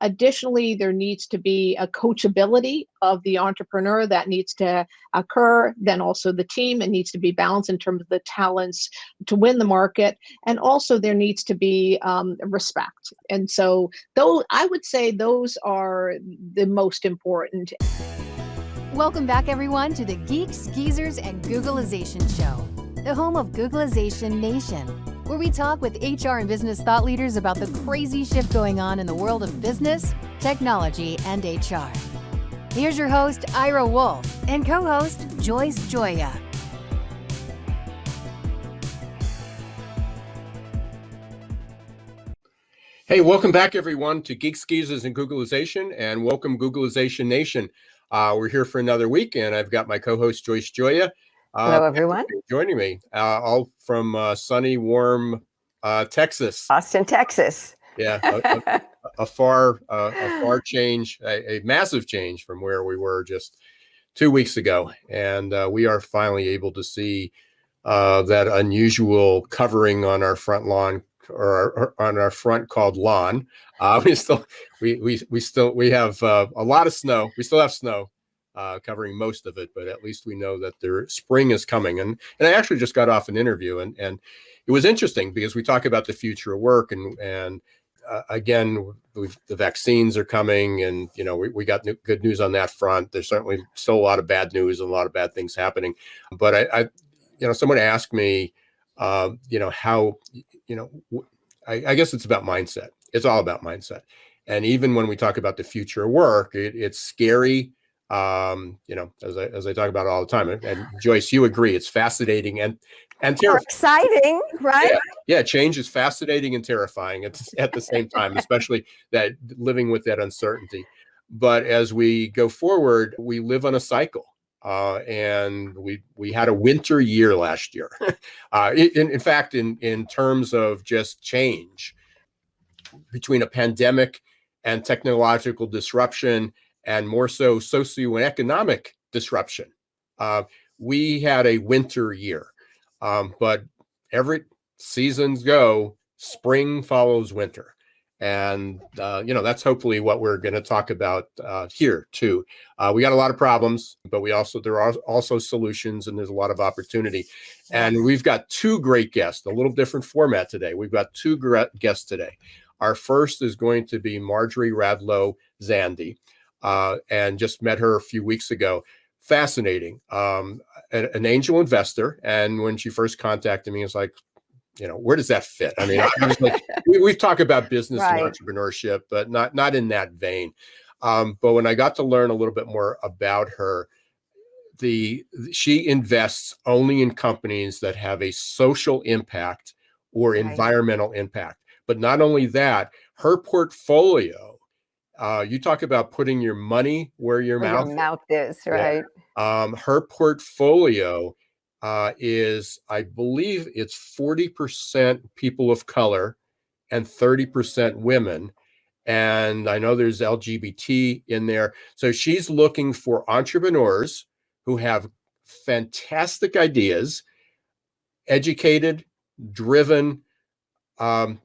Additionally, there needs to be a coachability of the entrepreneur that needs to occur. Then also the team, it needs to be balanced in terms of the talents to win the market. And also there needs to be respect. And so though I would say those are the most important. Welcome back, everyone, to the Geeks, Geezers, and Googlization Show, the home of Googlization Nation, where we talk with HR and business thought leaders about the crazy shift going on in the world of business, technology, and HR. Here's your host, Ira Wolf, and co-host, Joyce Joya. Hey, welcome back, everyone, to Geeks, Geezers, and Googlization, and welcome, Googlization Nation. We're here for another week, and I've got my co-host, Joyce Joya. Hello, everyone. Joining me, all from sunny, warm Texas. Austin, Texas. Yeah, a far change, a massive change from where we were just 2 weeks ago. And we are finally able to see that unusual covering on our front lawn, or on our front called lawn. We have a lot of snow. We still have snow covering most of it, but at least we know that spring is coming. And I actually just got off an interview, and it was interesting because we talk about the future of work, and again, the vaccines are coming, and we got good news on that front. There's certainly still a lot of bad news and a lot of bad things happening. But I someone asked me, how, I guess it's about mindset. It's all about mindset. And even when we talk about the future of work, it's scary. As I talk about all the time, and Joyce, you agree, it's fascinating and terrifying. Exciting, right? Yeah, change is fascinating and terrifying at the same time, especially that living with that uncertainty. But as we go forward, we live on a cycle. And we had a winter year last year. In fact, in terms of just change between a pandemic and technological disruption, and more so socioeconomic disruption, we had a winter year. But every seasons go, spring follows winter. And, that's hopefully what we're going to talk about here, too. We got a lot of problems, but there are also solutions, and there's a lot of opportunity. And we've got two great guests, a little different format today. We've got two guests today. Our first is going to be Marjorie Radlo-Zandi, and just met her a few weeks ago. Fascinating, an angel investor. And when she first contacted me, it's like, where does that fit? I mean, obviously, we've talked about business and entrepreneurship, but not in that vein. But when I got to learn a little bit more about her, she invests only in companies that have a social impact or environmental impact. But not only that, her portfolio, you talk about putting your money where your mouth is, right? Yeah. Her portfolio is, I believe it's 40% people of color and 30% women. And I know there's LGBT in there. So she's looking for entrepreneurs who have fantastic ideas, educated, driven. And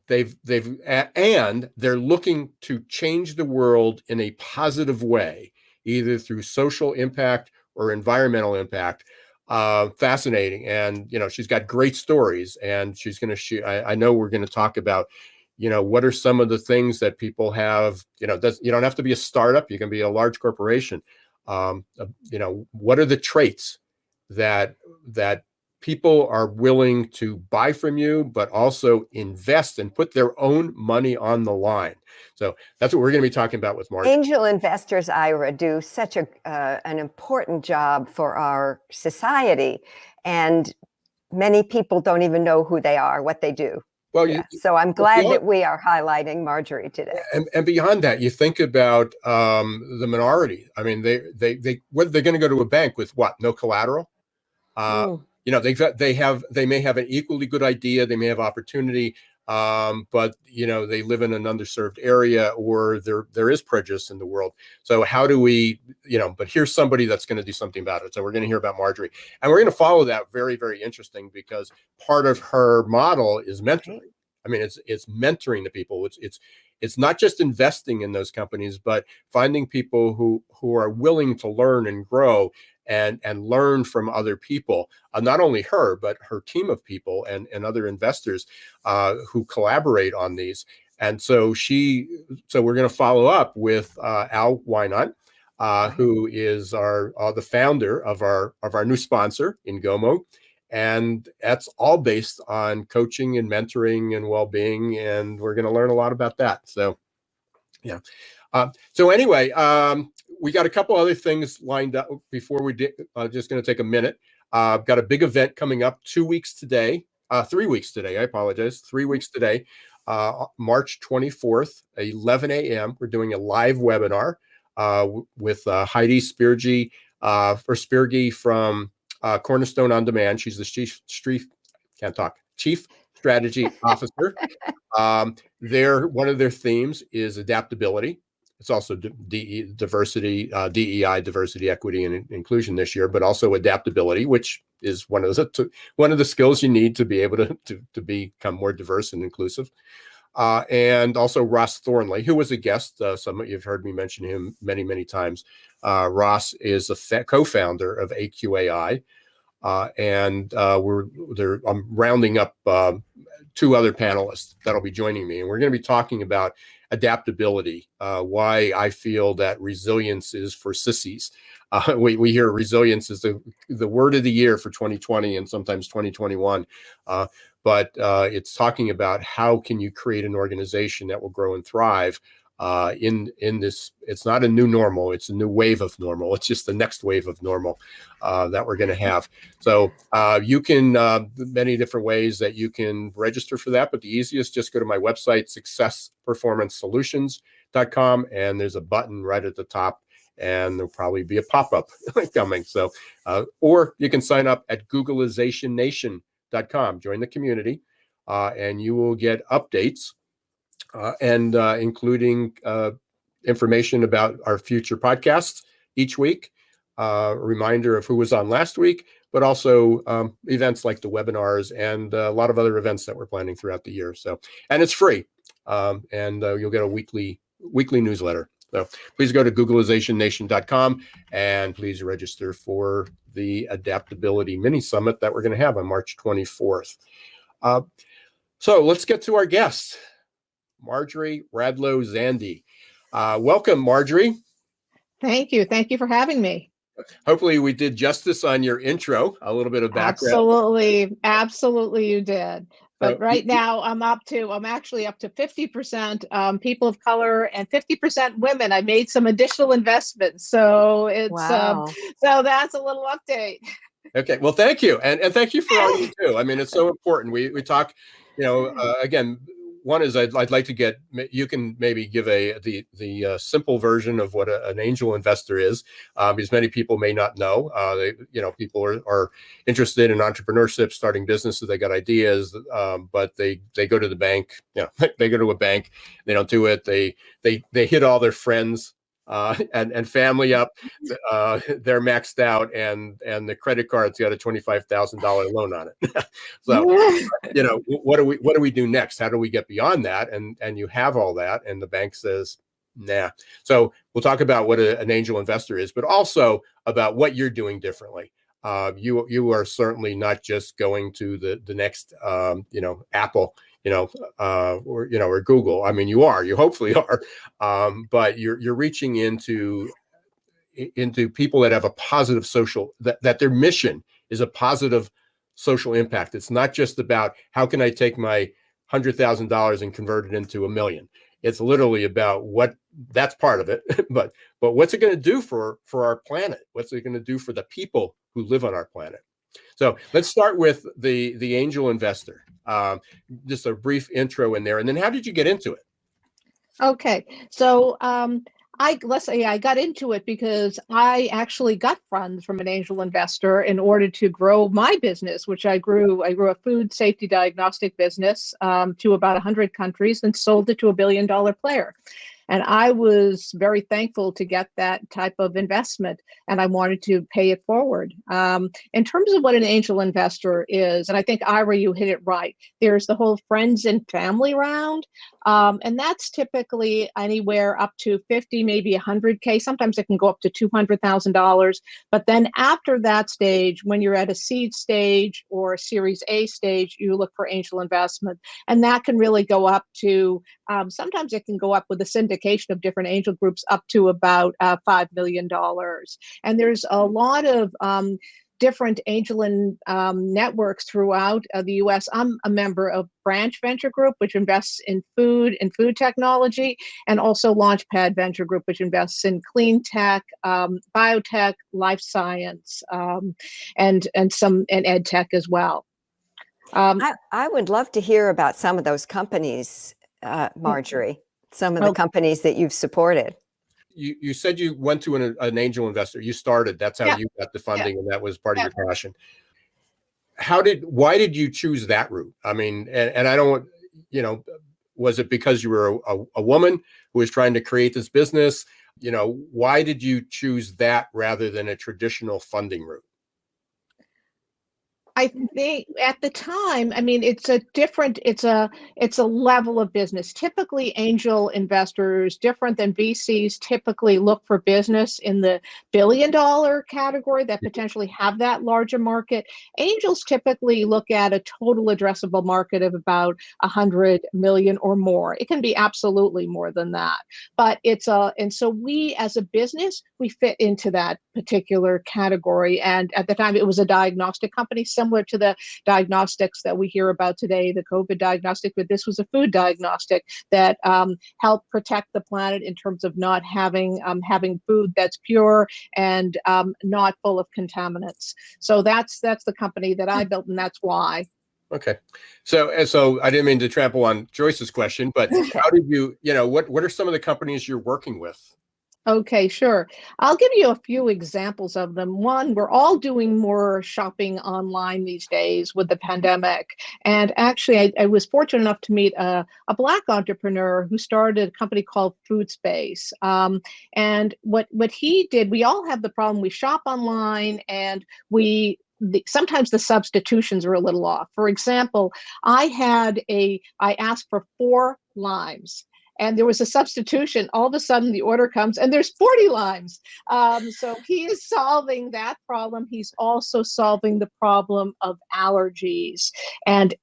they're looking to change the world in a positive way, either through social impact or environmental impact. Fascinating. And, she's got great stories, and she's going to I know we're going to talk about, what are some of the things that people have, you don't have to be a startup. You can be a large corporation. What are the traits that people are willing to buy from you, but also invest and put their own money on the line? So that's what we're going to be talking about with Marjorie. Angel investors, Ira, do such an important job for our society. And many people don't even know who they are, what they do. Well, so I'm glad that we are highlighting Marjorie today. And beyond that, you think about the minority. I mean, they're going to go to a bank with what? No collateral. They may have an equally good idea. They may have opportunity, but they live in an underserved area, or there is prejudice in the world. So how do we, but here's somebody that's going to do something about it. So we're going to hear about Marjorie, and we're going to follow that. Very, very interesting, because part of her model is mentoring. I mean, it's mentoring the people. it's not just investing in those companies, but finding people who are willing to learn and grow and learn from other people, not only her, but her team of people and other investors who collaborate on these. And so we're going to follow up with Al Wynot, who is the founder of our new sponsor, Ingomo. And that's all based on coaching and mentoring and well-being. And we're going to learn a lot about that. So, yeah. So anyway, we got a couple other things lined up before we did. Just going to take a minute. I've got a big event coming up 3 weeks today. I apologize. 3 weeks today, March 24th, 11 a.m. We're doing a live webinar with Heidi Spierge from Cornerstone On Demand. She's the chief strategy officer. One of their themes is adaptability. It's also diversity, DEI, diversity, equity, and inclusion this year, but also adaptability, which is one of the skills you need to be able to become more diverse and inclusive. And also Ross Thornley, who was a guest. Some of you have heard me mention him many, many times. Ross is a co-founder of AQAI. I'm rounding up 2 other panelists that'll be joining me. And we're going to be talking about adaptability, why I feel that resilience is for sissies. We hear resilience is the word of the year for 2020 and sometimes 2021. But it's talking about how can you create an organization that will grow and thrive in this. It's not a new normal, it's a new wave of normal. It's just the next wave of normal that we're going to have. So you can, many different ways that you can register for that, but the easiest, just go to my website, successperformancesolutions.com, and there's a button right at the top, and there'll probably be a pop-up coming. So, or you can sign up at googlizationnation.com, join the community, and you will get updates and including information about our future podcasts each week, a reminder of who was on last week, but also events like the webinars and a lot of other events that we're planning throughout the year. So, and it's free, and you'll get a weekly newsletter. So please go to googlizationnation.com and please register for the Adaptability Mini Summit that we're going to have on March 24th. So let's get to our guests. Marjorie Radlo-Zandi. Welcome, Marjorie. Thank you. Thank you for having me. Hopefully we did justice on your intro, a little bit of background. Absolutely you did. But right now I'm actually up to 50% people of color and 50% women. I made some additional investments. So it's Wow. So that's a little update. Okay. Well, thank you. And thank you for all you do. I mean, it's so important. We talk, again, one is I'd like to get, you can maybe give the simple version of what an angel investor is, because many people may not know. People are interested in entrepreneurship, starting businesses, they got ideas, but they go to the bank. They go to a bank, they don't do it. They hit all their friends and family up. They're maxed out, and the credit card's got a $25,000 loan on it. So, what do we do next? How do we get beyond that? And you have all that, and the bank says, nah. So we'll talk about what an angel investor is, but also about what you're doing differently. You are certainly not just going to the next, Apple, or Google. I mean, you hopefully are, but you're reaching into people that have a positive social, that their mission is a positive social impact. It's not just about how can I take my $100,000 and convert it into $1 million. It's literally about that's part of it, but what's it going to do for our planet? What's it going to do for the people who live on our planet? So let's start with the angel investor. Just a brief intro in there, and then how did you get into it? Okay, so I got into it because I actually got funds from an angel investor in order to grow my business, which I grew a food safety diagnostic business to about 100 countries and sold it to $1 billion player. And I was very thankful to get that type of investment, and I wanted to pay it forward. In terms of what an angel investor is, and I think, Ira, you hit it right. There's the whole friends and family round, and that's typically anywhere up to 50, maybe 100K. Sometimes it can go up to $200,000. But then after that stage, when you're at a seed stage or a Series A stage, you look for angel investment. And that can really go up to, sometimes it can go up with a syndication of different angel groups up to about $5 million. And there's a lot of different angel networks throughout the U.S. I'm a member of Branch Venture Group, which invests in food and food technology, and also Launchpad Venture Group, which invests in clean tech, biotech, life science, and ed tech as well. I would love to hear about some of those companies, Marjorie, some of the companies that you've supported. You said you went to an angel investor. You started. That's how you got the funding, and that was part of your passion. Why did you choose that route? I mean, and I don't, was it because you were a woman who was trying to create this business? Why did you choose that rather than a traditional funding route? I think at the time, I mean, it's a level of business. Typically, angel investors, different than VCs, typically look for business in the billion-dollar category that potentially have that larger market. Angels typically look at a total addressable market of about 100 million or more. It can be absolutely more than that, but and so we as a business, we fit into that particular category. And at the time, it was a diagnostic company, similar to the diagnostics that we hear about today, the COVID diagnostic, but this was a food diagnostic that helped protect the planet in terms of not having food that's pure and not full of contaminants. So that's the company that I built, and that's why. Okay. So I didn't mean to trample on Joyce's question, but how did you, what are some of the companies you're working with? Okay, sure. I'll give you a few examples of them. One, we're all doing more shopping online these days with the pandemic. And actually, I was fortunate enough to meet a Black entrepreneur who started a company called Food Space. And what he did, we all have the problem. We shop online and sometimes the substitutions are a little off. For example, I asked for 4 limes. And there was a substitution. All of a sudden, the order comes, and there's 40 limes. So he is solving that problem. He's also solving the problem of allergies, and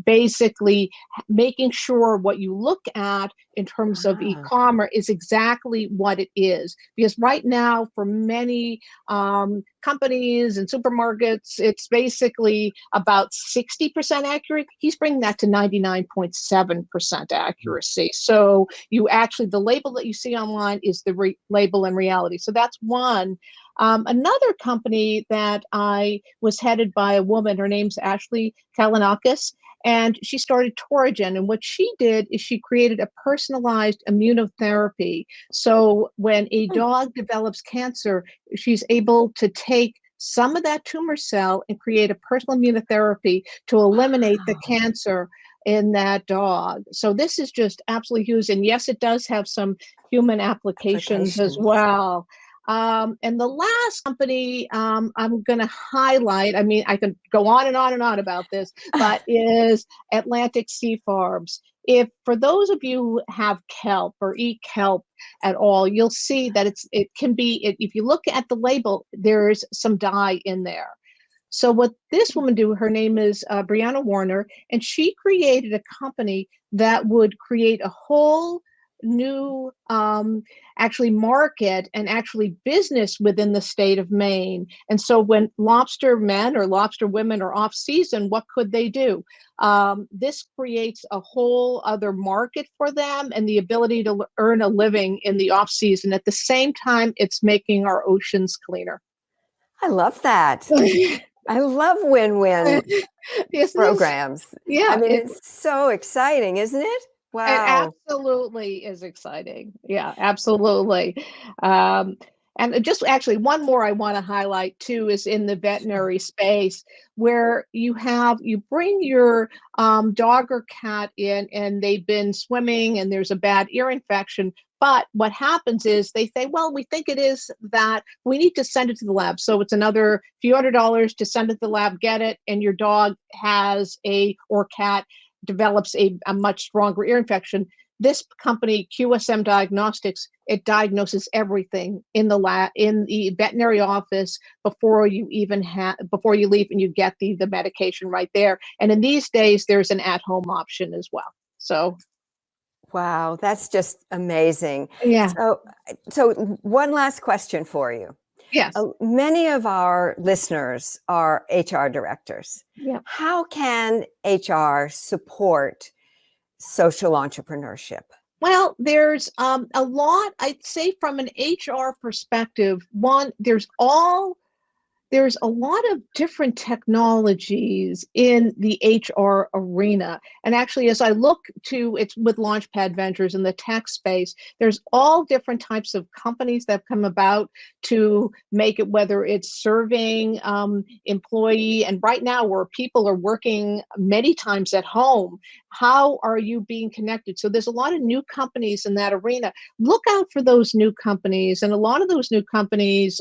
basically making sure what you look at in terms of e-commerce is exactly what it is. Because right now, for many companies and supermarkets, it's basically about 60% accurate. He's bringing that to 99.7% accuracy. So the label that you see online is the label in reality. So that's one. Another company that I was headed by a woman, her name's Ashley Kalinakis, and she started Torigen. And what she did is she created a personalized immunotherapy. So when a dog develops cancer, she's able to take some of that tumor cell and create a personal immunotherapy to eliminate the cancer in that dog. So this is just absolutely huge. And yes, it does have some human applications as well. And the last company I'm going to highlight, I mean, I can go on and on and on about this, but is Atlantic Sea Farms. For those of you who have kelp or eat kelp at all, you'll see that it can be, if you look at the label, there's some dye in there. So what this woman do, her name is Brianna Warner, and she created a company that would create a whole new actually market and actually business within the state of Maine. And so when lobster men or lobster women are off season, what could they do? This creates a whole other market for them and the ability to earn a living in the off season. At the same time, it's making our oceans cleaner. I love that. I love win-win programs. Yeah, I mean, it's so exciting, isn't it? Wow. It absolutely is exciting. Yeah, absolutely. And just actually one more I want to highlight too is in the veterinary space, where you bring your dog or cat in and they've been swimming and there's a bad ear infection. But what happens is they say, well, we think it is that, we need to send it to the lab. So it's another few $100s to send it to the lab, get it, and your dog or cat develops a much stronger ear infection. This company, QSM Diagnostics, it diagnoses everything in the lab, in the veterinary office, before you leave, and you get the medication right there. And in these days, there's an at-home option as well. So, wow, that's just amazing. yeah. So one last question for you. Yes. Many of our listeners are HR directors. Yeah. How can HR support social entrepreneurship? Well, there's a lot, I'd say, from an HR perspective. One, there's a lot of different technologies in the HR arena. And actually, as I look to, it's with Launchpad Ventures in the tech space, there's all different types of companies that have come about to make it, whether it's serving employee, and right now where people are working many times at home, how are you being connected? So there's a lot of new companies in that arena. Look out for those new companies. And a lot of those new companies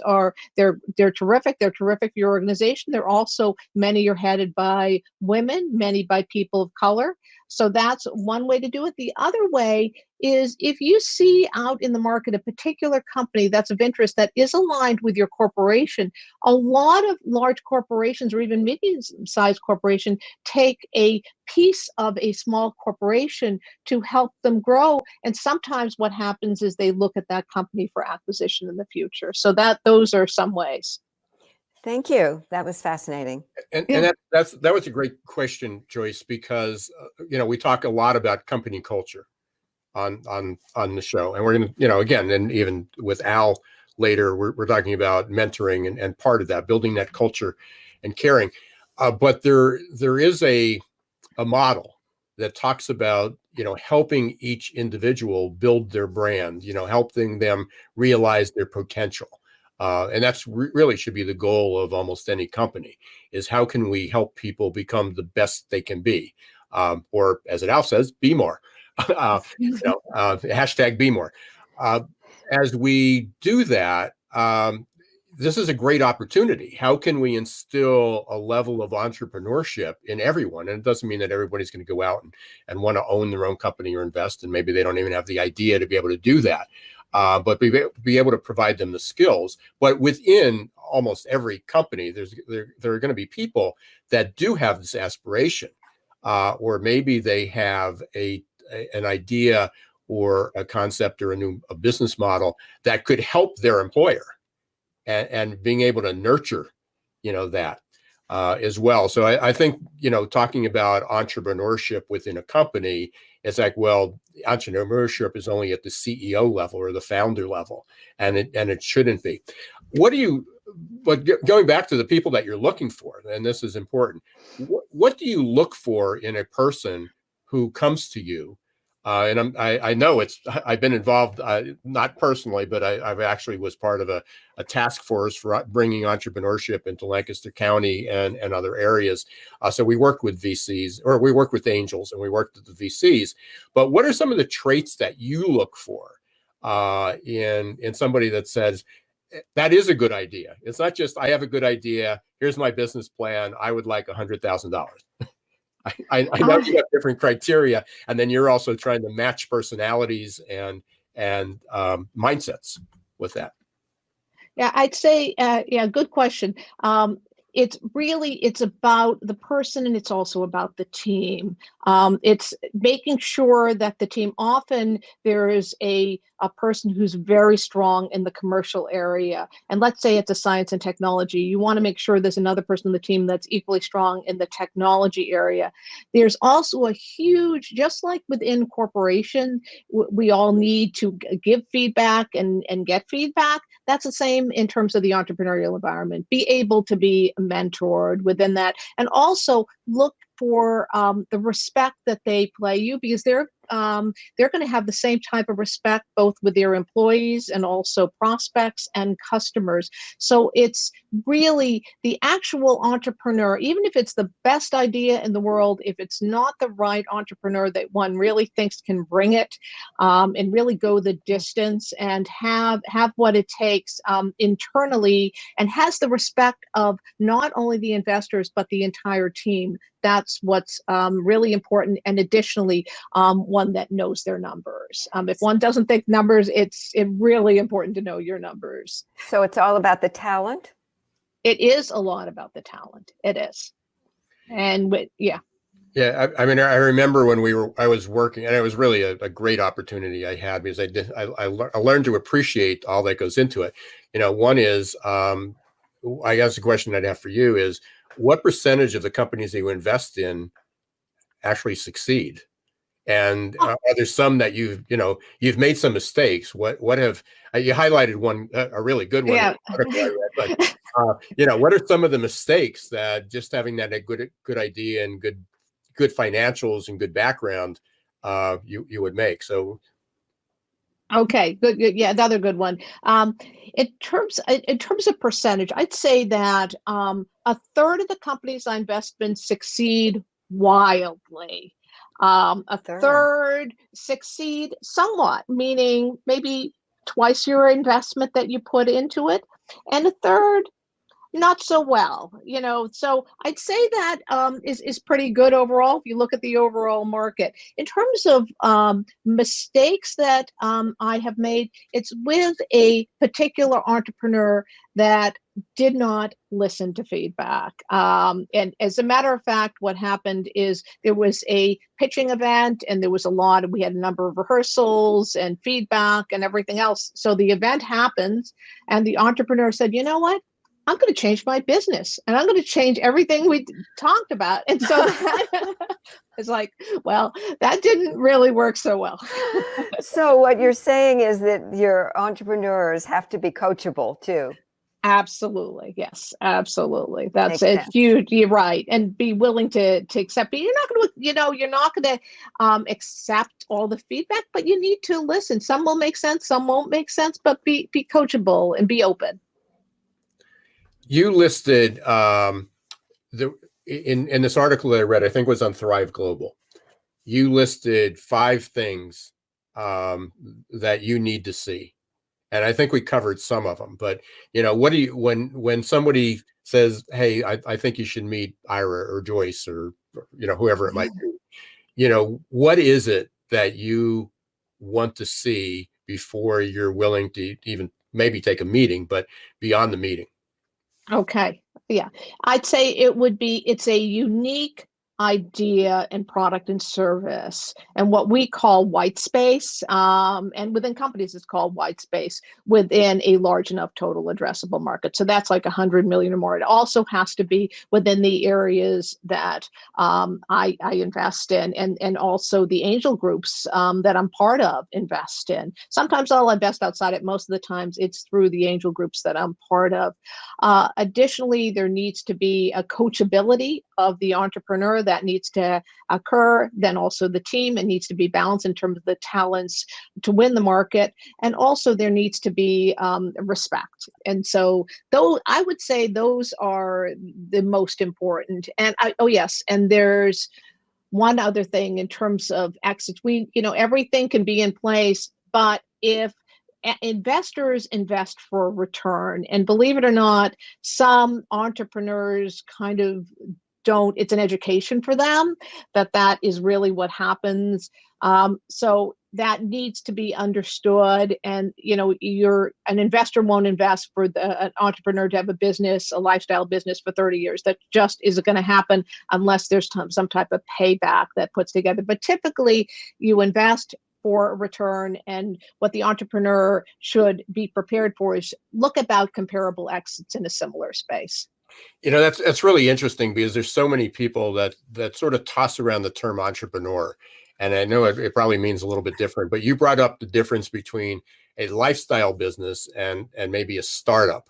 they're terrific. They're terrific for your organization. They're also, many are headed by women, many by people of color. So that's one way to do it. The other way is, if you see out in the market a particular company that's of interest that is aligned with your corporation, a lot of large corporations or even medium-sized corporations take a piece of a small corporation to help them grow. And sometimes what happens is they look at that company for acquisition in the future. So those are some ways. Thank you. That was fascinating. And Yeah. that was a great question, Joyce, because we talk a lot about company culture on the show, and we're going to, again, and even with Al later, we're talking about mentoring and part of that, building that culture and caring. But there is a model that talks about helping each individual build their brand, helping them realize their potential. And that's really should be the goal of almost any company, is how can we help people become the best they can be? Or as Al says, be more. Hashtag be more. As we do that, this is a great opportunity. How can we instill a level of entrepreneurship in everyone? And it doesn't mean that everybody's going to go out and want to own their own company or invest, and maybe they don't even have the idea to be able to do that. But be able to provide them the skills. But within almost every company, there are going to be people that do have this aspiration, or maybe they have an idea or a concept or a business model that could help their employer, and being able to nurture, that as well. So I think, talking about entrepreneurship within a company, it's like, well, entrepreneurship is only at the CEO level or the founder level, and it shouldn't be. But going back to the people that you're looking for, and this is important, what do you look for in a person who comes to you? And I know I've been involved, not personally, but I've actually was part of a task force for bringing entrepreneurship into Lancaster County and other areas. So we worked with VCs, or we worked with angels, and we worked with the VCs. But what are some of the traits that you look for in somebody that says, that is a good idea? It's not just, I have a good idea, here's my business plan, I would like $100,000. I know you have different criteria, and then you're also trying to match personalities and mindsets with that. Yeah, I'd say, good question. It's about the person, and it's also about the team. It's making sure that the team, often there is a person who's very strong in the commercial area. And let's say it's a science and technology. You want to make sure there's another person on the team that's equally strong in the technology area. There's also a huge, just like within corporation, we all need to give feedback and get feedback. That's the same in terms of the entrepreneurial environment. Be able to be mentored within that, and also look for the respect that they play you, because they're going to have the same type of respect both with their employees and also prospects and customers. So it's really the actual entrepreneur, even if it's the best idea in the world, if it's not the right entrepreneur that one really thinks can bring it and really go the distance and have what it takes internally, and has the respect of not only the investors but the entire team. That's what's really important. And additionally, one that knows their numbers. If one doesn't think numbers, it's really important to know your numbers. So it's all about the talent? It is a lot about the talent. It is. And yeah. Yeah, I mean, I remember when I was working, and it was really a great opportunity I had, because I learned to appreciate all that goes into it. One is, I guess the question I'd have for you is, what percentage of the companies that you invest in actually succeed? And are there some that you've made some mistakes? What have you highlighted one, a really good one? Yeah. But what are some of the mistakes that just having that good idea and good financials and good background you would make? So Okay, good. Yeah, another good one. In terms of percentage, I'd say that a third of the companies I invest in succeed wildly. A third succeed somewhat, meaning maybe twice your investment that you put into it, and a third not so well, so I'd say that is pretty good overall if you look at the overall market. In terms of mistakes that I have made, it's with a particular entrepreneur that did not listen to feedback. And as a matter of fact, what happened is there was a pitching event, and we had a number of rehearsals and feedback and everything else. So the event happens, and the entrepreneur said, you know what? I'm going to change my business, and I'm going to change everything we talked about. And so it's like, well, that didn't really work so well. So what you're saying is that your entrepreneurs have to be coachable too. Absolutely. Yes, absolutely. That's Makes a sense. huge, you're right. And be willing to accept it. You're not going to accept all the feedback, but you need to listen. Some will make sense, some won't make sense, but be coachable and be open. You listed in this article that I read, I think it was on ThriveGlobal, you listed 5 things that you need to see. And I think we covered some of them, but what do you, when somebody says, hey, I think you should meet Ira or Joyce or whoever it might be, what is it that you want to see before you're willing to even maybe take a meeting, but beyond the meeting? Okay. Yeah. I'd say it's a unique idea and product and service, and what we call white space, and within companies it's called white space within a large enough total addressable market. So that's like 100 million or more. It also has to be within the areas that I invest in, and also the angel groups that I'm part of invest in. Sometimes I'll invest outside it. Most of the times it's through the angel groups that I'm part of. Additionally, there needs to be a coachability of the entrepreneur that needs to occur. Then also the team, it needs to be balanced in terms of the talents to win the market. And also there needs to be respect. And so I would say those are the most important. And and there's one other thing in terms of exits. Everything can be in place, but if investors invest for a return, and believe it or not, some entrepreneurs kind of don't. It's an education for them that is really what happens. So that needs to be understood. And an investor won't invest for an entrepreneur to have a business, a lifestyle business for 30 years. That just isn't going to happen unless there's some type of payback that puts together. But typically you invest for a return, and what the entrepreneur should be prepared for is look about comparable exits in a similar space. That's really interesting, because there's so many people that sort of toss around the term entrepreneur, and I know it probably means a little bit different, but you brought up the difference between a lifestyle business and maybe a startup.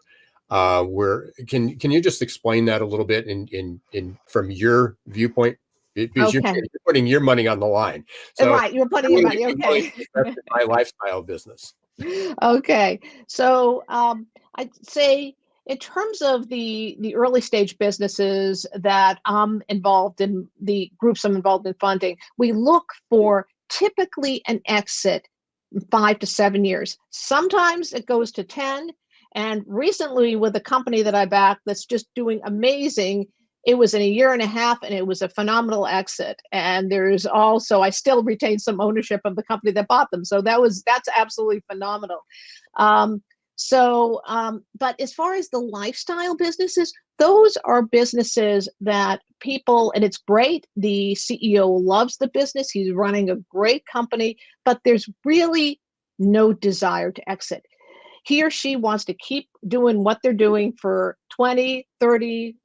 Where can you just explain that a little bit in from your viewpoint? because Okay. you're putting your money on the line. So Right, you're putting I'm your willing money. to- I'm willing Okay. to invest in my lifestyle business. Okay. So I'd say in terms of the early stage businesses that I'm involved in, the groups I'm involved in funding, we look for typically an exit in 5 to 7 years. Sometimes it goes to 10. And recently, with a company that I backed that's just doing amazing, it was in a year and a half and it was a phenomenal exit. And there's also, I still retain some ownership of the company that bought them. So that's absolutely phenomenal. Um, but as far as the lifestyle businesses, those are businesses that people, and it's great. The CEO loves the business. He's running a great company, but there's really no desire to exit. He or she wants to keep doing what they're doing for 20, 30,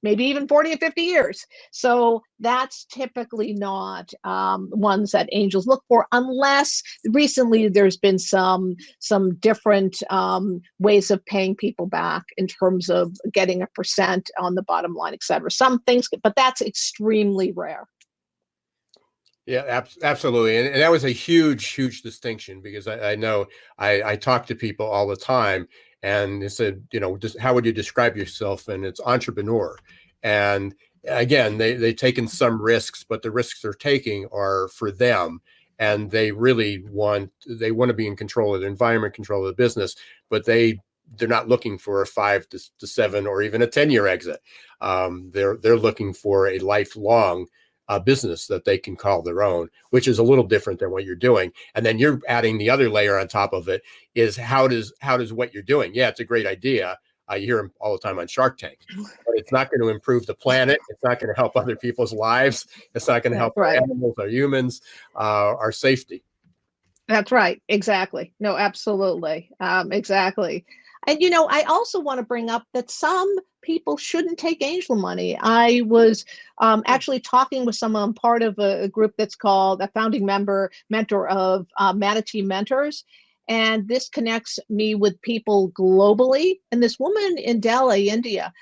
maybe even 40 or 50 years. So that's typically not ones that angels look for, unless recently there's been some different ways of paying people back in terms of getting a percent on the bottom line, et cetera. Some things, but that's extremely rare. Yeah, absolutely. And that was a huge distinction, because I know I talk to people all the time, and they said, just how would you describe yourself? And it's entrepreneur. And again, they've taken some risks, but the risks they're taking are for them. And they really want to be in control of the environment, control of the business, but they're not looking for a 5 to 7 or even a 10-year exit. They're looking for a lifelong business that they can call their own, which is a little different than what you're doing. And then you're adding the other layer on top of it, is how does what you're doing? Yeah, it's a great idea. You hear them all the time on Shark Tank, but it's not going to improve the planet. It's not going to help other people's lives. It's not going to help our animals, our humans, our safety. That's right. Exactly. No, absolutely. Exactly. And, I also want to bring up that some people shouldn't take angel money. I was actually talking with someone, part of a group that's called a founding mentor of Manatee Mentors. And this connects me with people globally. And this woman in Delhi, India,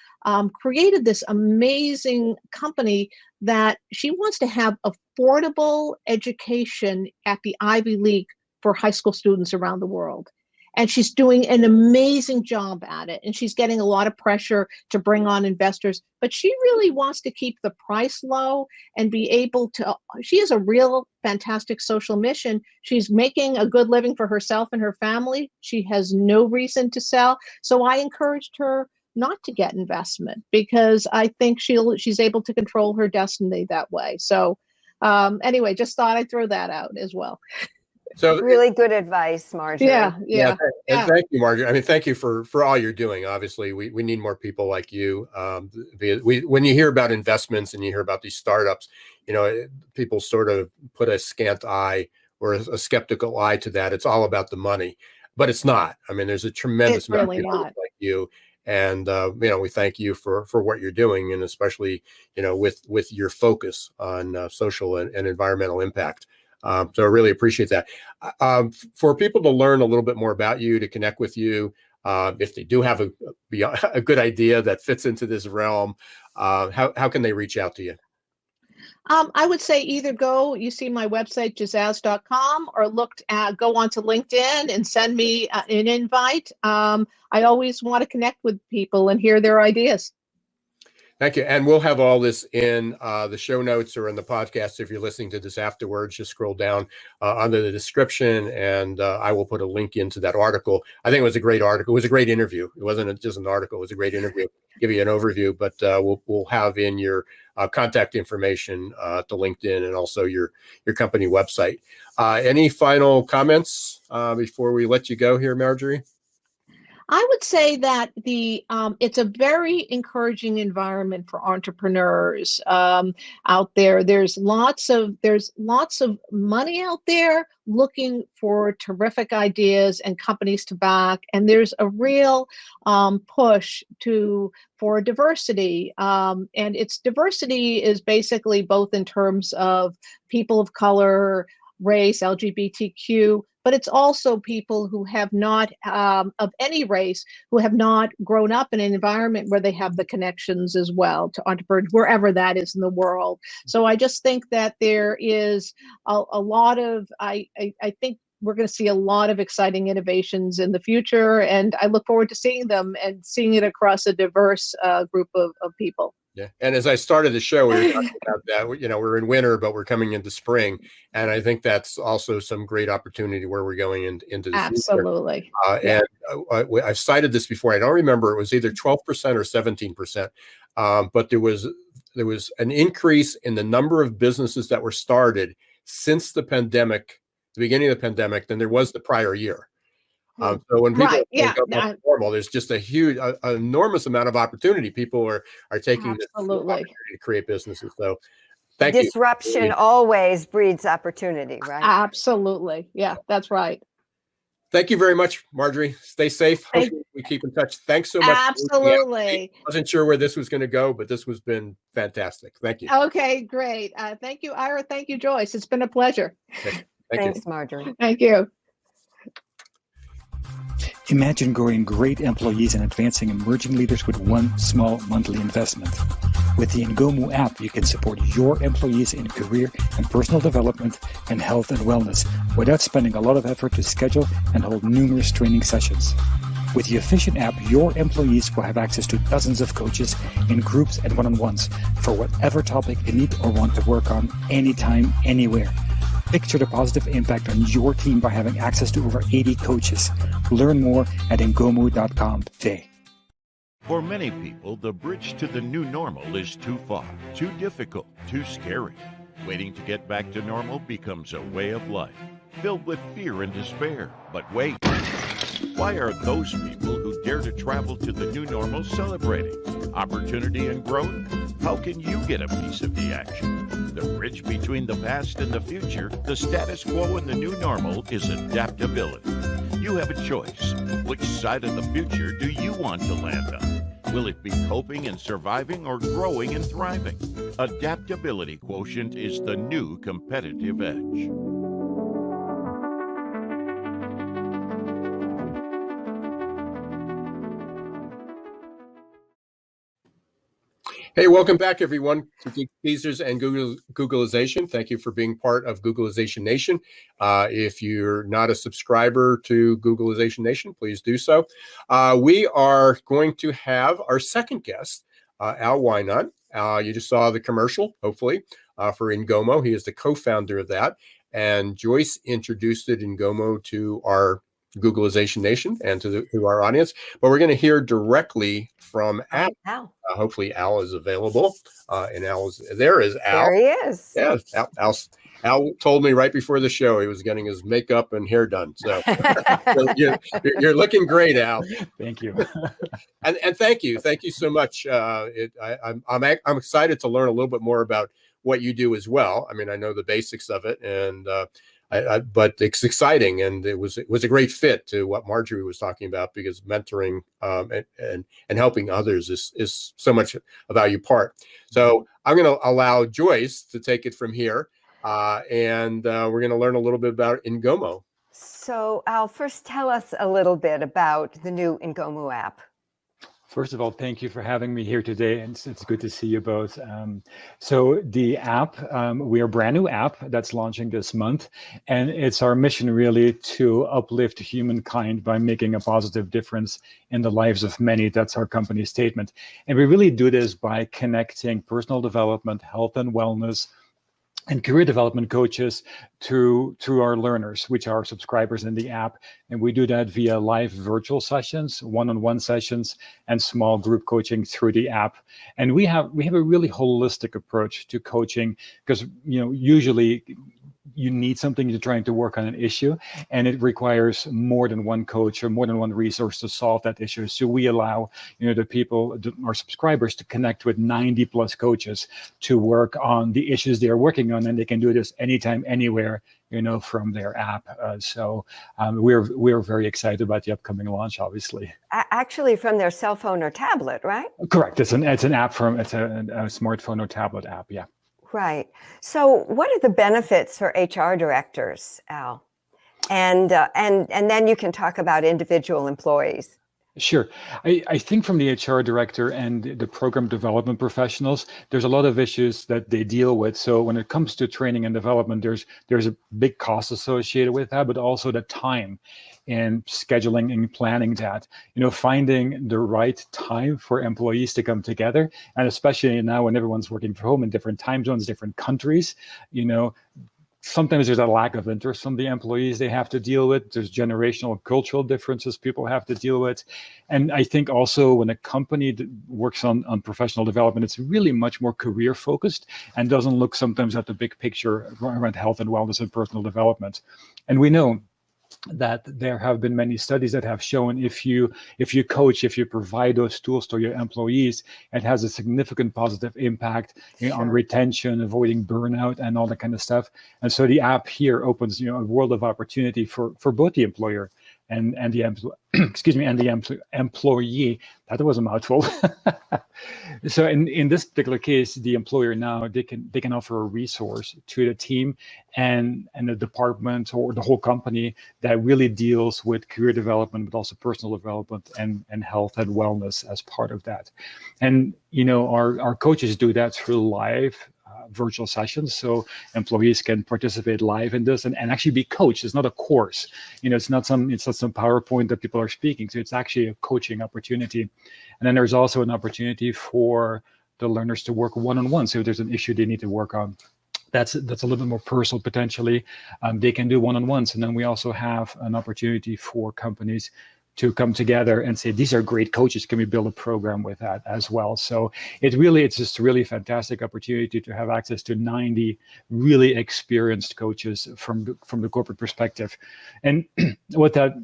created this amazing company that she wants to have affordable education at the Ivy League for high school students around the world. And she's doing an amazing job at it. And she's getting a lot of pressure to bring on investors. But she really wants to keep the price low and be able to. She has a real fantastic social mission. She's making a good living for herself and her family. She has no reason to sell. So I encouraged her not to get investment, because I think she's able to control her destiny that way. So anyway, just thought I'd throw that out as well. So really good advice, Marjorie. Yeah. Thank you, Marjorie. I mean, thank you for all you're doing. Obviously, we need more people like you. When you hear about investments and you hear about these startups, people sort of put a scant eye or a skeptical eye to that. It's all about the money, but it's not. I mean, there's a tremendous amount of people like you. And we thank you for what you're doing, and especially with your focus on social and environmental impact. So I really appreciate that. For people to learn a little bit more about you, to connect with you, if they do have a good idea that fits into this realm, how can they reach out to you? I would say either you see my website, jazaz.com, or go onto LinkedIn and send me an invite. I always want to connect with people and hear their ideas. Thank you. And we'll have all this in the show notes or in the podcast. If you're listening to this afterwards, just scroll down under the description, and I will put a link into that article. I think it was a great article. It was a great interview. It wasn't just an article. It was a great interview. Give you an overview, but we'll have in your contact information to LinkedIn, and also your company website. Any final comments before we let you go here, Marjorie? I would say that it's a very encouraging environment for entrepreneurs out there. There's lots of money out there looking for terrific ideas and companies to back, and there's a real push for diversity. And its diversity is basically both in terms of people of color, race, LGBTQ, but it's also people who have not, of any race, who have not grown up in an environment where they have the connections as well to entrepreneurs, wherever that is in the world. So I just think that there is a lot of, I think we're going to see a lot of exciting innovations in the future, and I look forward to seeing them and seeing it across a diverse group of people. Yeah. And as I started the show, we were talking about that, we're in winter, but we're coming into spring. And I think that's also some great opportunity where we're going into the Absolutely. future. Yeah. And I've cited this before. I don't remember. It was either 12% or 17%. But there was an increase in the number of businesses that were started since the beginning of the pandemic, than there was the prior year. So when people go back to normal, there's just a huge, enormous amount of opportunity. People are taking this opportunity to create businesses. So thank you. Disruption always breeds opportunity, right? Absolutely. Yeah, that's right. Thank you very much, Marjorie. Stay safe. Hopefully we keep in touch. Thanks so much. Absolutely. I wasn't sure where this was going to go, but this has been fantastic. Thank you. Okay, great. Thank you, Ira. Thank you, Joyce. It's been a pleasure. Okay. Thanks, Marjorie. Thank you. Imagine growing great employees and advancing emerging leaders with one small monthly investment. With the Ngomu app, you can support your employees in career and personal development and health and wellness without spending a lot of effort to schedule and hold numerous training sessions. With the efficient app, your employees will have access to dozens of coaches in groups and one-on-ones for whatever topic they need or want to work on anytime, anywhere. Picture the positive impact on your team by having access to over 80 coaches. Learn more at ngomu.com today. For many people, the bridge to the new normal is too far, too difficult, too scary. Waiting to get back to normal becomes a way of life, filled with fear and despair. But wait, why are those people who dare to travel to the new normal celebrating? Opportunity and growth? How can you get a piece of the action? The bridge between the past and the future, the status quo and the new normal, is adaptability. You have a choice. Which side of the future do you want to land on? Will it be coping and surviving or growing and thriving? Adaptability quotient is the new competitive edge. Hey, welcome back, everyone, to Geek Teasers and Googleization. Thank you for being part of Googleization Nation. If you're not a subscriber to Googleization Nation, please do so. We are going to have our second guest, Al Wynot. You just saw the commercial, hopefully, for Ngomo. He is the co-founder of that. And Joyce introduced Ngomo to our Googleization Nation and to our audience. But we're going to hear directly from Al. Hopefully Al is available. And there is Al. There he is. Yeah, Al told me right before the show he was getting his makeup and hair done. So, so you're looking great, Al. Thank you. And thank you so much. I'm excited to learn a little bit more about what you do as well. I mean, I know the basics of it, and but it's exciting, and it was a great fit to what Marjorie was talking about, because mentoring and helping others is so much a value part. So I'm going to allow Joyce to take it from here, and we're going to learn a little bit about Ngomo. So Al, first tell us a little bit about the new Ngomu app. First of all, thank you for having me here today, and it's good to see you both. So the app, we are a brand new app that's launching this month, and it's our mission really to uplift humankind by making a positive difference in the lives of many. That's our company statement. And we really do this by connecting personal development, health and wellness, and career development coaches through our learners, which are subscribers in the app. And we do that via live virtual sessions, one-on-one sessions, and small group coaching through the app. And we have a really holistic approach to coaching, because usually you need something, you're trying to work on an issue, and it requires more than one coach or more than one resource to solve that issue. So we allow the people, our subscribers, to connect with 90 plus coaches to work on the issues they're working on, and they can do this anytime, anywhere, from their app. So we're very excited about the upcoming launch, obviously. Actually, from their cell phone or tablet, right? Correct. It's an app it's a smartphone or tablet app. Yeah. Right. So what are the benefits for HR directors, Al? and then you can talk about individual employees. Sure. I think from the HR director and the program development professionals, there's a lot of issues that they deal with. So when it comes to training and development, there's a big cost associated with that, but also the time and scheduling and planning that, finding the right time for employees to come together. And especially now when everyone's working from home in different time zones, different countries, sometimes there's a lack of interest from the employees they have to deal with. There's generational cultural differences people have to deal with. And I think also when a company works on professional development, it's really much more career focused and doesn't look sometimes at the big picture around health and wellness and personal development. And we know that there have been many studies that have shown if you coach, if you provide those tools to your employees, it has a significant positive impact on retention, avoiding burnout, and all that kind of stuff. And so the app here opens a world of opportunity for both the employer and the employee. That was a mouthful. So in this particular case, the employer now they can offer a resource to the team and the department or the whole company that really deals with career development, but also personal development and health and wellness as part of that. And our coaches do that through live virtual sessions, so employees can participate live in this and actually be coached. It's not a course, it's not some PowerPoint that people are speaking. So it's actually a coaching opportunity. And then there's also an opportunity for the learners to work one-on-one. So if there's an issue they need to work on, that's a little bit more personal potentially. They can do one-on-ones. And then we also have an opportunity for companies to come together and say, these are great coaches. Can we build a program with that as well? So it's just a really fantastic opportunity to have access to 90 really experienced coaches from the corporate perspective. And what that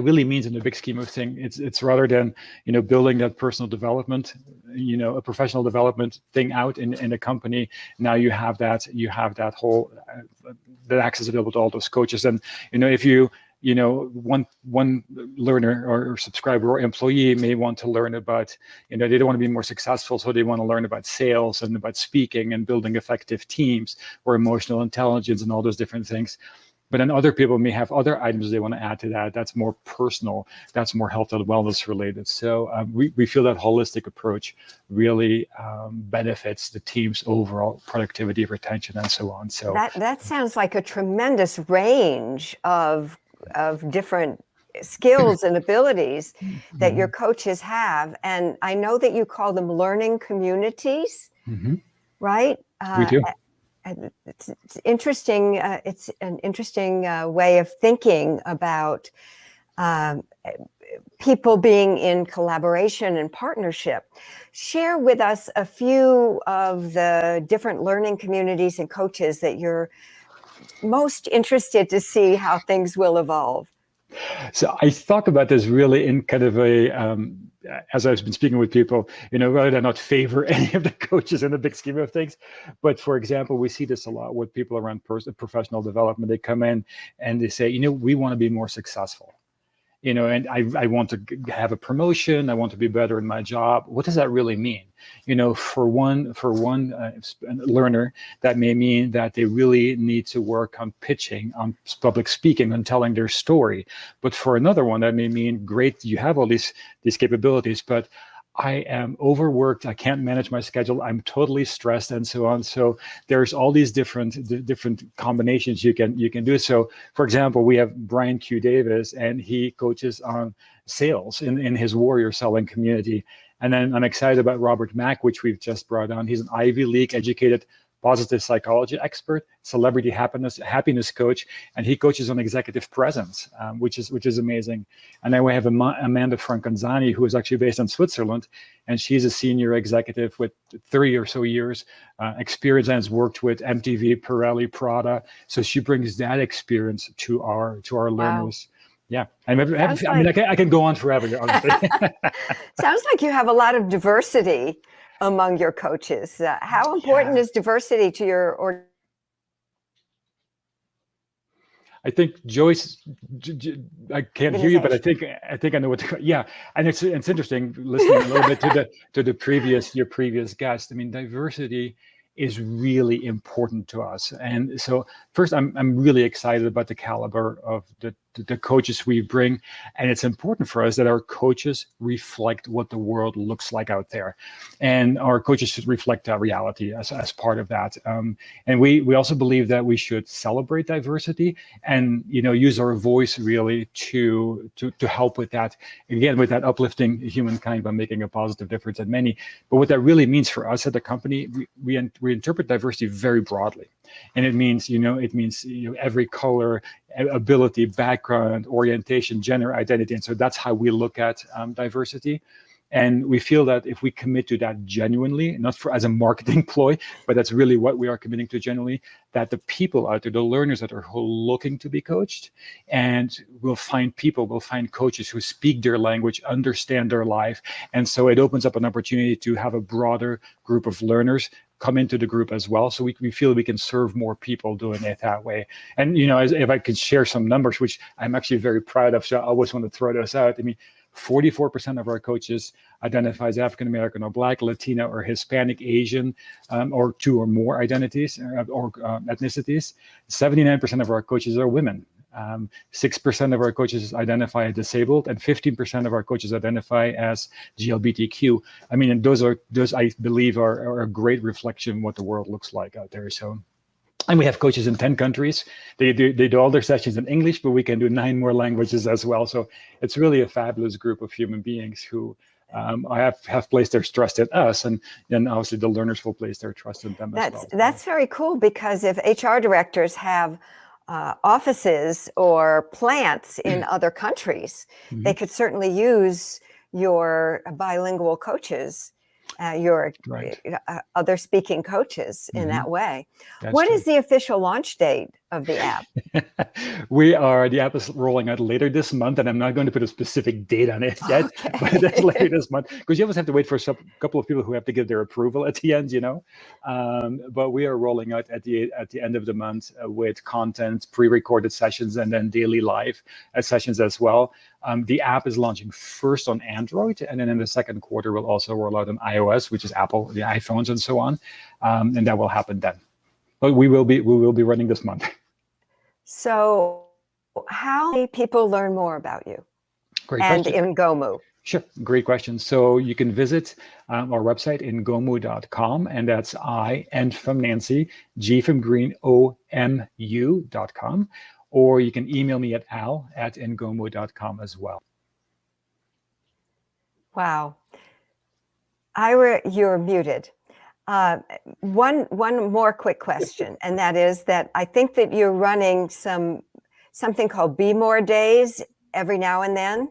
really means in the big scheme of things, it's rather than building that personal development, a professional development thing out in a company. Now you have that whole that access available to all those coaches. And if you one learner or subscriber or employee may want to learn about, they don't want to be more successful, so they want to learn about sales and about speaking and building effective teams or emotional intelligence and all those different things. But then other people may have other items they want to add to that. That's more personal. That's more health and wellness related. So we feel that holistic approach really benefits the team's overall productivity, retention, and so on. So that sounds like a tremendous range of different skills and abilities that your coaches have. And I know that you call them learning communities, right? We do. It's interesting. It's an interesting way of thinking about people being in collaboration and partnership. Share with us a few of the different learning communities and coaches that you're most interested to see how things will evolve. So I talk about this really in kind of a, as I've been speaking with people, rather than not favor any of the coaches in the big scheme of things. But for example, we see this a lot with people around professional development. They come in and they say, we want to be more successful. And I want to have a promotion. I want to be better in my job. What does that really mean? For one learner, that may mean that they really need to work on pitching, on public speaking, on telling their story. But for another one, that may mean, great, you have all these capabilities, but I am overworked. I can't manage my schedule. I'm totally stressed, and so on. So there's all these different combinations you can do. So, for example, we have Brian Q. Davis, and he coaches on sales in his warrior selling community. And then I'm excited about Robert Mack, which we've just brought on. He's an Ivy League educated positive psychology expert, celebrity happiness coach, and he coaches on executive presence, which is amazing. And then we have Amanda Franconzani, who is actually based in Switzerland, and she's a senior executive with 30 or so years experience and has worked with MTV, Pirelli, Prada. So she brings that experience to our learners. Yeah, I can go on forever, honestly. Sounds like you have a lot of diversity among your coaches. How important is diversity to your I think Joyce, I can't hear you, but I think I know what to. Yeah, and it's interesting listening a little bit to your previous guest. I mean, diversity is really important to us. And so first, I'm really excited about the caliber of the coaches we bring. And it's important for us that our coaches reflect what the world looks like out there. And our coaches should reflect reality as part of that. And we also believe that we should celebrate diversity and, use our voice really to help with that, again, with that uplifting humankind by making a positive difference in many. But what that really means for us at the company, we interpret diversity very broadly. And it means, every color, ability, background, orientation, gender identity. And so that's how we look at diversity. And we feel that if we commit to that genuinely, not as a marketing ploy, but that's really what we are committing to genuinely, that the people out there, the learners that are looking to be coached, and we'll find coaches who speak their language, understand their life. And so it opens up an opportunity to have a broader group of learners come into the group as well. So we feel we can serve more people doing it that way. And, if I could share some numbers, which I'm actually very proud of, so I always want to throw those out. I mean, 44% of our coaches identify as African American or Black, Latino or Hispanic, Asian, or two or more identities or ethnicities. 79% of our coaches are women. 6% of our coaches identify as disabled, and 15% of our coaches identify as GLBTQ. I mean, and those I believe are a great reflection of what the world looks like out there. So. And we have coaches in 10 countries. They do all their sessions in English, but we can do 9 more languages as well. So it's really a fabulous group of human beings who have placed their trust in us, and then obviously the learners will place their trust in them as well. That's very cool, because if HR directors have offices or plants in other countries, they could certainly use your bilingual coaches, your other speaking coaches in that way. What is the official launch date of the app? The app is rolling out later this month, and I'm not going to put a specific date on it yet, but it's later this month, because you always have to wait for a couple of people who have to give their approval at the end, but we are rolling out at the end of the month with content, pre-recorded sessions, and then daily live sessions as well. The app is launching first on Android, and then in the second quarter we'll also roll out on iOS, which is Apple, the iPhones and so on, and that will happen then. But we will be running this month. So how many people learn more about you and in Gomu? Sure, great question. So you can visit our website, ngomu.com, and that's N from Nancy, G from Green, OMU.com, or you can email me at al@ngomu.com as well. Wow. Ira, you're muted. One more quick question, and that is that I think that you're running something called Be More Days every now and then.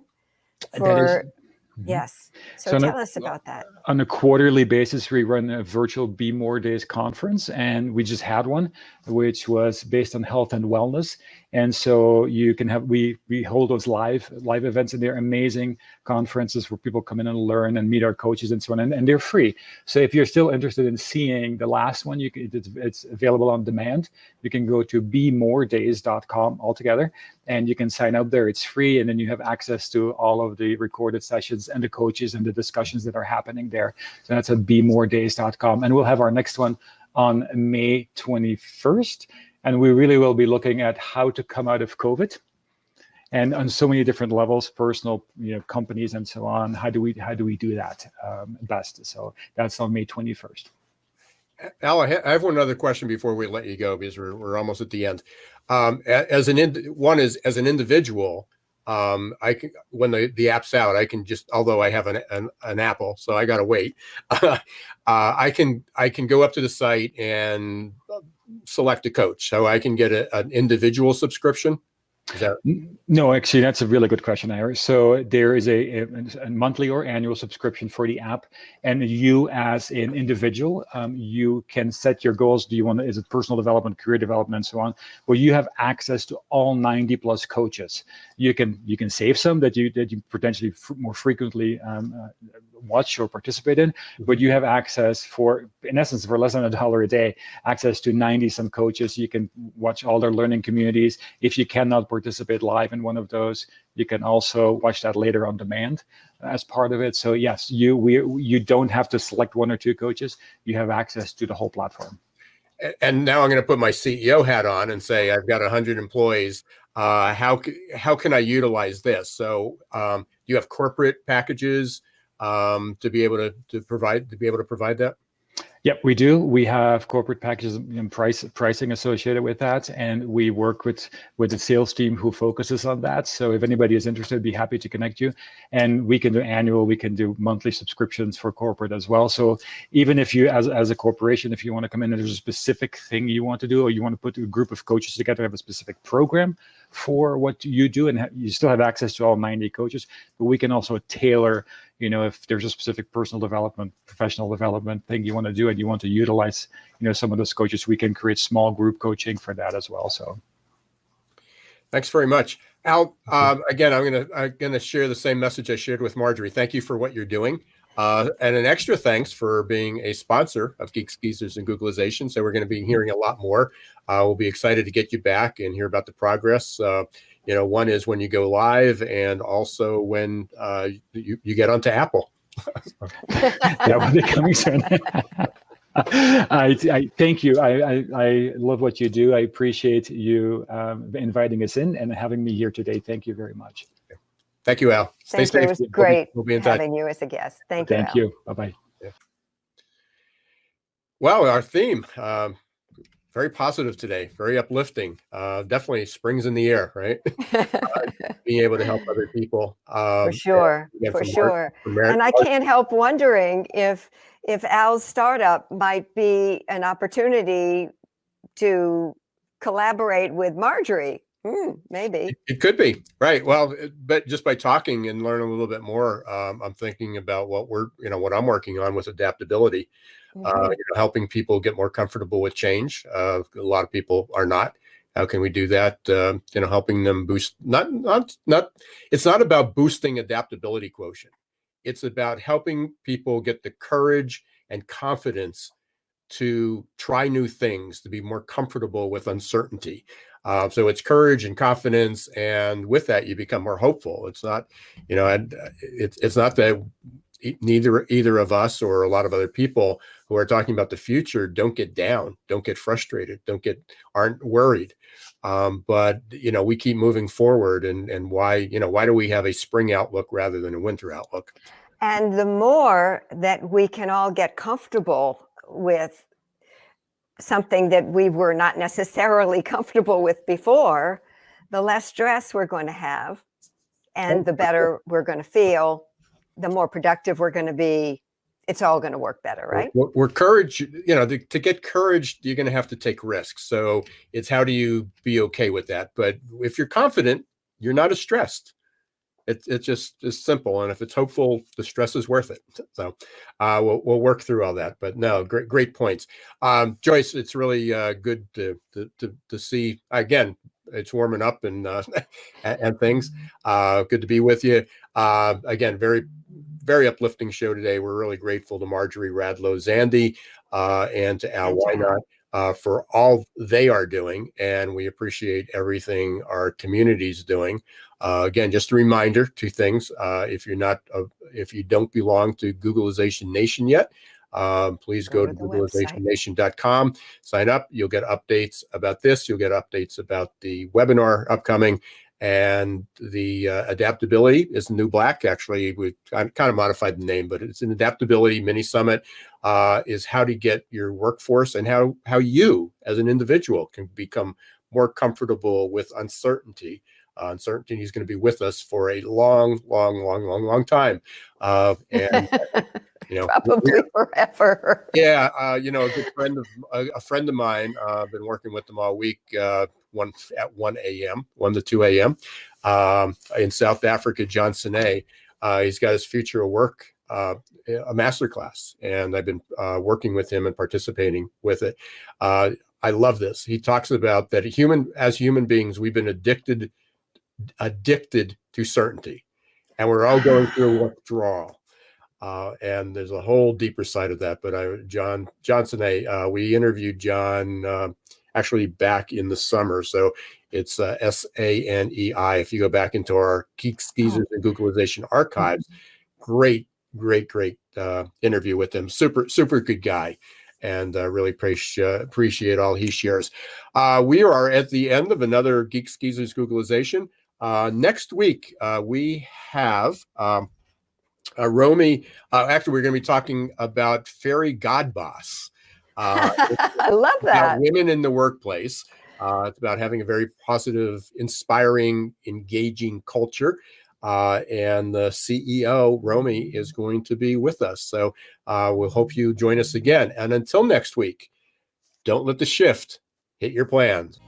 Yes. So tell us about that. On a quarterly basis, we run a virtual Be More Days conference, and we just had one, which was based on health and wellness. And so you can we hold those live events, and they're amazing conferences where people come in and learn and meet our coaches and so on, and they're free. So if you're still interested in seeing the last one, it's available on demand. You can go to bemoredays.com altogether, and you can sign up there. It's free, and then you have access to all of the recorded sessions and the coaches and the discussions that are happening there. So that's at bemoredays.com, and we'll have our next one on May 21st. And we really will be looking at how to come out of COVID, and on so many different levels, personal, companies and so on. How do we do that best? So that's on May 21st. Al, I have one other question before we let you go, because we're almost at the end. As an individual, I can, when the app's out, I can just, although I have an Apple, so I got to wait. I can go up to the site and select a coach, so I can get an individual subscription. No, actually, that's a really good question, Ira. So there is a monthly or annual subscription for the app, and you as an individual, you can set your goals. Is it personal development, career development, and so on? Well, you have access to all 90 plus coaches. You can save some that you potentially more frequently watch or participate in, but you have access for, in essence, for less than $1 a day, access to 90 some coaches. You can watch all their learning communities. If you cannot participate live in one of those, you can also watch that later on demand as part of it. So yes, you don't have to select one or two coaches. You have access to the whole platform. And now I'm going to put my CEO hat on and say, I've got 100 employees. How can I utilize this? So you have corporate packages to be able to provide that? Yep, we do. We have corporate packages and pricing associated with that, and we work with the sales team who focuses on that. So if anybody is interested, I'd be happy to connect you. And we can do annual, we can do monthly subscriptions for corporate as well. So even if you, as a corporation, if you want to come in and there's a specific thing you want to do, or you want to put a group of coaches together, have a specific program for what you do, and you still have access to all 90 coaches, but we can also tailor, if there's a specific personal development, professional development thing you want to do and you want to utilize, some of those coaches, we can create small group coaching for that as well. So thanks very much. Al, again, I'm gonna share the same message I shared with Marjorie. Thank you for what you're doing. And an extra thanks for being a sponsor of Geeks, Geezers, and Googlization. So we're going to be hearing a lot more. We'll be excited to get you back and hear about the progress. One is when you go live, and also when you get onto Apple. That will be coming soon. I thank you. I love what you do. I appreciate you inviting us in and having me here today. Thank you very much. Thank you, Al. Stay safe. It was great we'll be in touch. having you as a guest. Thank you, Thank Al. you. Bye-bye. Yeah. Well, our theme, very positive today, very uplifting. Definitely springs in the air, right? Being able to help other people. For sure, for sure. And I can't help wondering if Al's startup might be an opportunity to collaborate with Marjorie. Maybe. It could be, right. Well, but just by talking and learning a little bit more, I'm thinking about what I'm working on with adaptability, helping people get more comfortable with change. A lot of people are not. How can we do that? Helping them boost, it's not about boosting adaptability quotient. It's about helping people get the courage and confidence to try new things, to be more comfortable with uncertainty. So it's courage and confidence, and with that, you become more hopeful. It's not, it's not that either of us or a lot of other people who are talking about the future don't get down, don't get frustrated, aren't worried. But we keep moving forward, and why do we have a spring outlook rather than a winter outlook? And the more that we can all get comfortable with something that we were not necessarily comfortable with before, the less stress we're going to have, and the better we're going to feel, the more productive we're going to be. It's all going to work better, right? We're courage, to get courage, you're going to have to take risks. So it's how do you be okay with that? But if you're confident, you're not as stressed. It's just as simple. And if it's hopeful, the stress is worth it. So we'll work through all that. But no, great points. Joyce, it's really good to see. Again, it's warming up and things. Good to be with you. Again, very, very uplifting show today. We're really grateful to Marjorie Radlo-Zandi and to Al Wynot for all they are doing. And we appreciate everything our community's doing. Again, just a reminder, two things. If you don't belong to Googlization Nation yet, please go to googlizationnation.com, sign up. You'll get updates about this. You'll get updates about the webinar upcoming, and the adaptability is new black. Actually, we kind of modified the name, but it's an adaptability mini summit. Is how to get your workforce and how you as an individual can become more comfortable with uncertainty. Uncertainty is going to be with us for a long time, and probably forever. Yeah, a good friend of mine. I've been working with them all week. At 1 to 2 a.m. In South Africa, John Sine. He's got his future of work, a masterclass, and I've been working with him and participating with it. I love this. He talks about that as human beings, we've been addicted to certainty, and we're all going through a withdrawal. And there's a whole deeper side of that. But John Johnson, we interviewed John actually back in the summer. So it's SANEI. If you go back into our Geeks, Geezers, and Googlization archives, great interview with him. Super good guy. And really appreciate all he shares. We are at the end of another Geeks, Geezers, Googlization. Next week, we have Romy. Actually, we're going to be talking about Fairy God Boss. I love that. About women in the workplace. It's about having a very positive, inspiring, engaging culture. And the CEO, Romy, is going to be with us. So we'll hope you join us again. And until next week, don't let the shift hit your plans.